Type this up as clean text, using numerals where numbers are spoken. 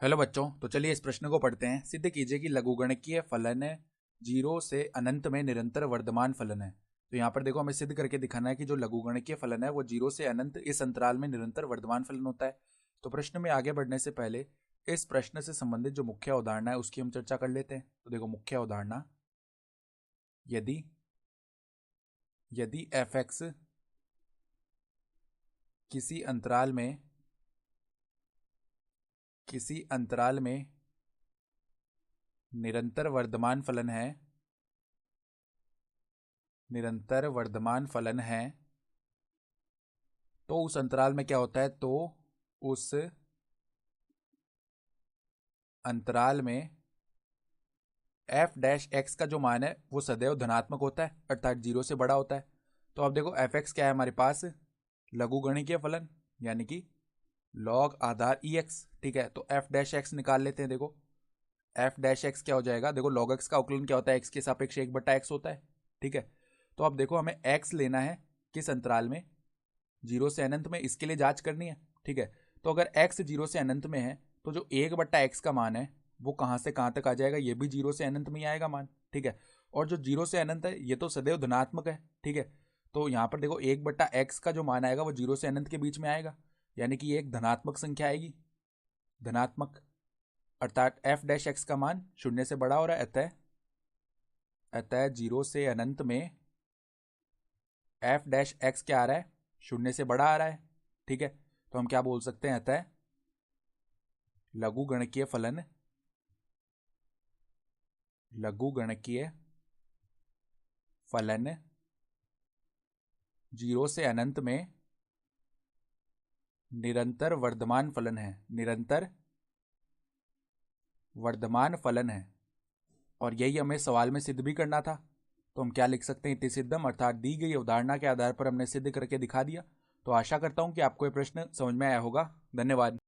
Hello बच्चों, तो चलिए इस प्रश्न को पढ़ते हैं। सिद्ध कीजिए कि लघुगणकीय फलन 0 से अनंत में निरंतर वर्धमान फलन है। तो यहाँ पर देखो, हमें सिद्ध करके दिखाना है कि जो लघुगणकीय फलन है वो 0 से अनंत इस अंतराल में निरंतर वर्धमान फलन होता है। तो प्रश्न में आगे बढ़ने से पहले इस प्रश्न से संबंधित जो मुख्य अवधारणा है उसकी हम चर्चा कर लेते हैं। तो देखो, मुख्य अवधारणा, यदि यदि एफ एक्स किसी अंतराल में निरंतर वर्धमान फलन है, तो उस अंतराल में क्या होता है, तो उस अंतराल में एफ डैश एक्स का जो मान है वो सदैव धनात्मक होता है, अर्थात 0 से बड़ा होता है। तो अब देखो, एफ एक्स क्या है हमारे पास, लघुगणकीय फलन, यानी कि लॉग आधार ई एक्स। ठीक है, तो एफ डैश एक्स निकाल लेते हैं। देखो, एफ डैश एक्स क्या हो जाएगा, देखो लॉग एक्स का अवकलन क्या होता है, एक्स के सापेक्ष 1/x होता है। ठीक है, तो अब देखो, हमें एक्स लेना है किस अंतराल में, 0 से अनंत में, इसके लिए जांच करनी है। ठीक है, तो अगर x 0 से अनंत में है तो जो 1/x का मान है वो कहाँ से कहाँ तक आ जाएगा, ये भी 0 से अनंत में ही आएगा मान। ठीक है, और जो 0 से अनंत है ये तो सदैव धनात्मक है। ठीक है, तो यहाँ पर देखो 1/x का जो मान आएगा वो 0 से अनंत के बीच में आएगा, यानी कि ये एक धनात्मक संख्या आएगी, धनात्मक, अर्थात एफ डैश एक्स का मान 0 से बड़ा हो रहा है। अतः 0 से अनंत में एफ डैश एक्स क्या आ रहा है, 0 से बड़ा आ रहा है। ठीक है, तो हम क्या बोल सकते हैं, अतः लघुगणकीय फलन 0 से अनंत में निरंतर वर्धमान फलन है। और यही हमें सवाल में सिद्ध भी करना था। तो हम क्या लिख सकते हैं, इति सिद्धम, अर्थात दी गई अवधारणा के आधार पर हमने सिद्ध करके दिखा दिया। तो आशा करता हूं कि आपको ये प्रश्न समझ में आया होगा। धन्यवाद।